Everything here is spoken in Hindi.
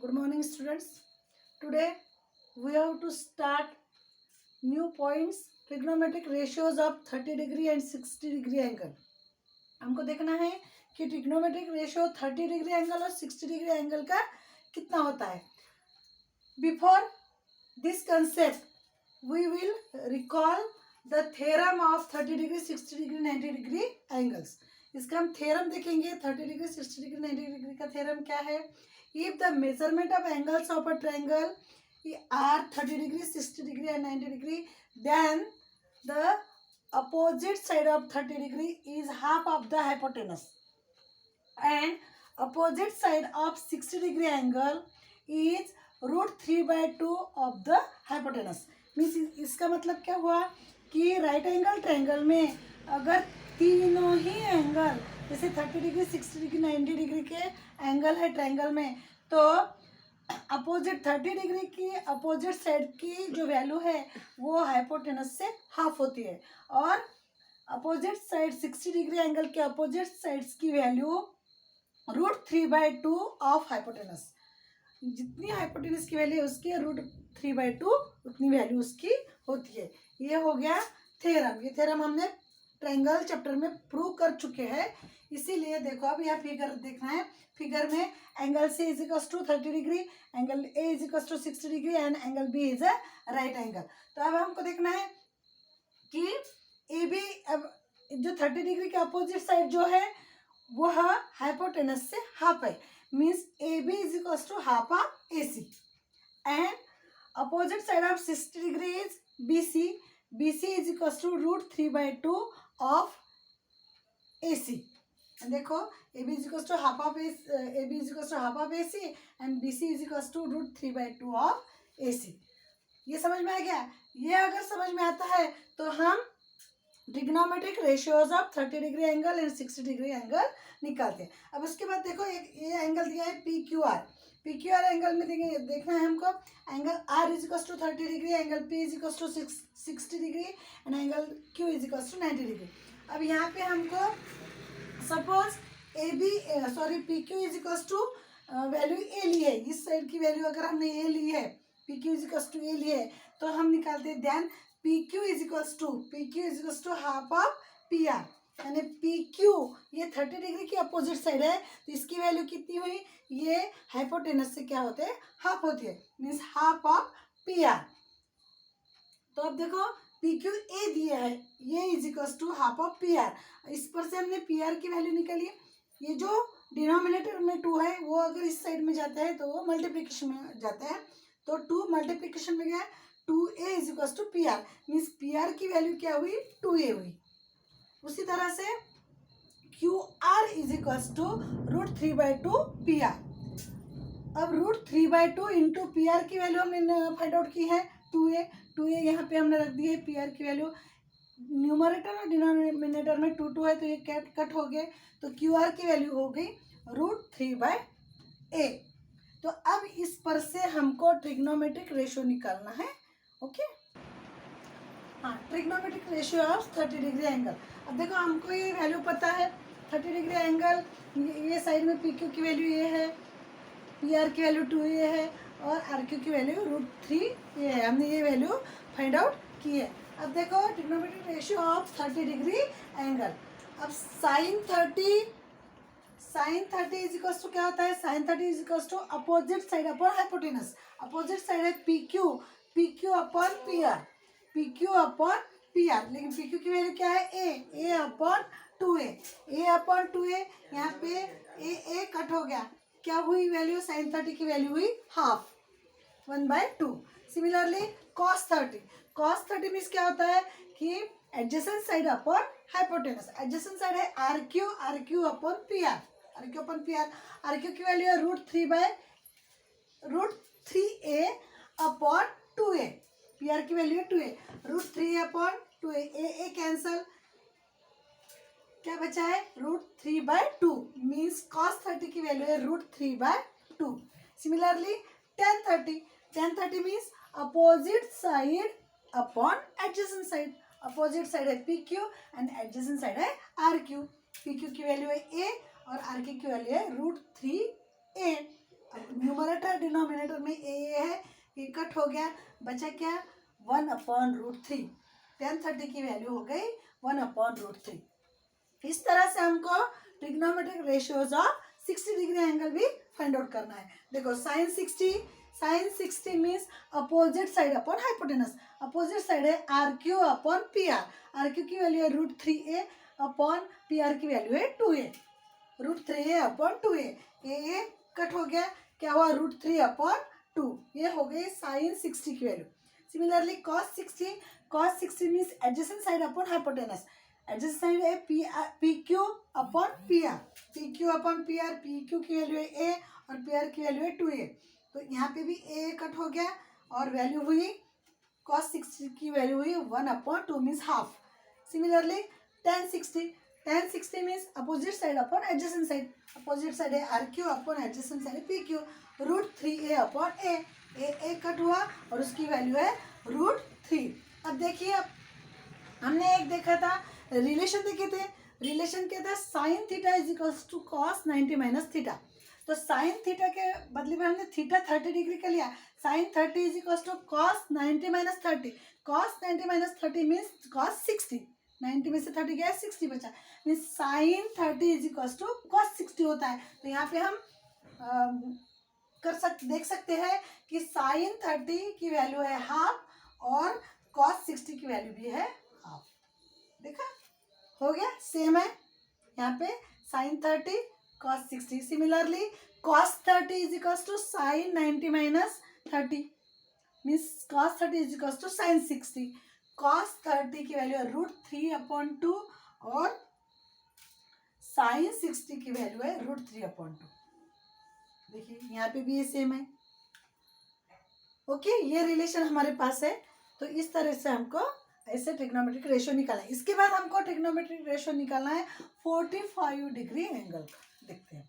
Good morning, students. Today we have to start new points, trigonometric ratios of 30 degree and 60 degree angle. हमको देखना है कि ट्रिग्नोमेट्रिक रेशियो 30 डिग्री एंगल और 60 डिग्री एंगल का कितना होता है. Before this concept we will recall the theorem of 30 degree 60 degree 90 degree angles. इसका हम थ्योरम देखेंगे. 30 डिग्री 60 डिग्री 90 डिग्री का थ्योरम क्या है? If the measurement of angles of a triangle are 30 degree, 60 degree and 90 degree, then the opposite side of 30 degree is half of the hypotenuse, and opposite side of 60 degree angle is √3/2 of the hypotenuse. Means इसका मतलब क्या हुआ कि राइट एंगल ट्रायंगल में अगर तीनों ही एंगल जैसे 30 डिग्री 60 डिग्री 90 डिग्री के एंगल है ट्रायंगल में, तो अपोजिट 30 डिग्री की अपोजिट साइड की जो वैल्यू है वो हाइपोटेनस से हाफ होती है, और अपोजिट साइड 60 डिग्री एंगल के अपोजिट साइड्स की वैल्यू √3/2 ऑफ हाइपोटेनस. जितनी हाइपोटेनस की वैल्यू उसकी √3/2 उतनी वैल्यू उसकी होती है. ये हो गया थ्योरम. ये थ्योरम हमने ट्रायंगल चैप्टर में प्रूव कर चुके हैं. इसीलिए देखो अब यह फिगर देखना है. फिगर में angle C is equal to 30 degree, angle A is equal to 60 degree and angle B is a right angle. तो अब हमको देखना है कि ए बी अब जो 30 डिग्री के अपोजिट साइड जो है वह हाइपोटेनस से हाफ है. Means A B is equal to half of A C, and opposite side of 60 degree is B C. B C is equal to √3/2 of A C. देखो A B is equal to half of A C and B C is equal to √3/2 of A C. ये समझ में आ गया? ये अगर समझ में आता है तो हम trigonometric ratios of 30 degree angle and 60 degree angle निकालते हैं. अब उसके बाद देखो एक ये एंगल दिया है P Q R. P Q R angle में देखना है हमको. Angle R is equal to 30 degree, angle P is equal to 60 degree and angle Q is equal to 90 degree. अब यहाँ पे हमको suppose A B P Q is equal to value a ली है. इस साइड की वैल्यू अगर हमने ए ली है, P Q is equal to a ली है, तो हम निकालते हैं then P Q is equal to half of P R. यानी पी क्यू ये 30 डिग्री की अपोजिट साइड है, तो इसकी वैल्यू कितनी हुई? ये हाइपोटेनस से क्या होते हैं? हाफ होती है. Means half of P R. तो अब देखो पी क्यू ए दिया है, ये is equal to half of P R. इस पर से हमने पी आर की वैल्यू निकाली. ये जो डिनोमिनेटर में 2 है वो अगर इस साइड में जाता है तो वो मल्टीप्लिकेशन में जाता है, तो 2 मल्टीप्लिकेशन में गया 2a is equal to P R. Means P R की वैल्यू क्या हुई? 2a हुई. उसी तरह से Q R is equal to √3/2 P R. अब √3/2 इंटू पी आर की वैल्यू हमने फाइंड आउट की है 2a यहाँ पे हमने रख दी है. पी आर की वैल्यू न्यूमरेटर और डिनोमिनेटर में 2 है तो ये कट हो गए, तो क्यू आर की वैल्यू हो गई √3/a. तो अब इस पर से हमको ट्रिग्नोमेट्रिक रेशियो निकालना है. ओके हाँ, trigonometric ratio of 30 degree angle. अब देखो हमको ये वैल्यू पता है 30 डिग्री एंगल. ये साइड में पी क्यू की वैल्यू ये है, पी आर की वैल्यू 2a है और आर क्यू की वैल्यू √3a है. हमने ये वैल्यू फाइंड आउट की है. अब देखो trigonometric ratio of 30 degree angle. अब साइन 30 इज इक्वल टू क्या होता है? Sine 30 is equal to opposite side upon hypotenuse. Opposite side है P Q upon P R, P Q upon P R. लेकिन पी क्यू की वैल्यू क्या है? A upon 2a. यहाँ पे ए कट हो गया. क्या हुई वैल्यू? साइन 30 की वैल्यू हुई हाफ, 1/2. सिमिलरली कॉस 30 मीन्स क्या होता है कि adjacent side upon hypotenuse. Adjacent side है R Q upon P R. R Q की वैल्यू है √3a upon 2a. P R की वैल्यू है 2a. √3 upon 2a. ए कैंसल, क्या बचा है? √3/2. मीन्स cos 30 की वैल्यू है √3/2. Similarly tan 30 means opposite side upon adjacent side. Opposite side है P Q and adjacent side है आर क्यू. पी क्यू की वैल्यू है a और आर क्यू की वैल्यू है √3a. न्यूमरेटर डिनोमिनेटर में ए है, ये कट हो गया, बचा क्या 1/√3। tan 30 की वैल्यू हो गई 1/√3। इस तरह से हमको trigonometric ratios of 60 degree angle भी फाइंड आउट करना है। देखो sin 60 means opposite side upon hypotenuse. Opposite side है RQ अपॉन PR। RQ की वैल्यू है √3a अपॉन PR की वैल्यू है 2a। √3a अपॉन 2a, ए कट हो गया, क्या हुआ √3 अपॉन 2, ये हो गई sin 60 की value. Similarly cos 60 means adjacent side upon hypotenuse. Adjacent side है PQ upon PR। PQ upon PR, PQ की वैल्यू है a और PR की वैल्यू है 2a, तो यहाँ पे भी a कट हो गया और वैल्यू हुई cos 60 की वैल्यू हुई 1/2 means half. Similarly tan 60 means opposite side upon adjacent side. Opposite side है RQ अपॉन एडजेसेंट साइड है PQ। √3a upon a cut हुआ और उसकी वैल्यू है √3। अब देखिए, अब हमने एक देखा था रिलेशन, देखे थे रिलेशन क्या था, sin theta is equals to cos 90 minus theta. तो sin थीटा के बदले में हमने थीटा 30 डिग्री का लिया। sin 30 is equals to cos 90 minus 30। cos 90 minus 30 means cos 60। 90 में से 30 गया 60 बचा, means sin 30 is equals to cos 60 होता है। तो यहाँ पे हम देख सकते हैं कि sin 30 की वैल्यू है हाफ और cos 60 की वैल्यू भी है हाफ। देखा, हो गया, सेम है यहाँ पे sin 30 cos 60। Similarly cos 30 is equals to sin 90 minus 30 means cos 30 is equals to sin 60। cos 30 की वैल्यू है √3/2 और sin 60 की वैल्यू है √3/2। देखिए यहाँ पे भी ये सेम है। ओके, ये रिलेशन हमारे पास है। तो इस तरह से हमको ऐसे ट्रिग्नोमेट्रिक रेशियो निकालना है। इसके बाद हमको ट्रिग्नोमेट्रिक रेशियो निकालना है 45 डिग्री एंगल का। देखते हैं।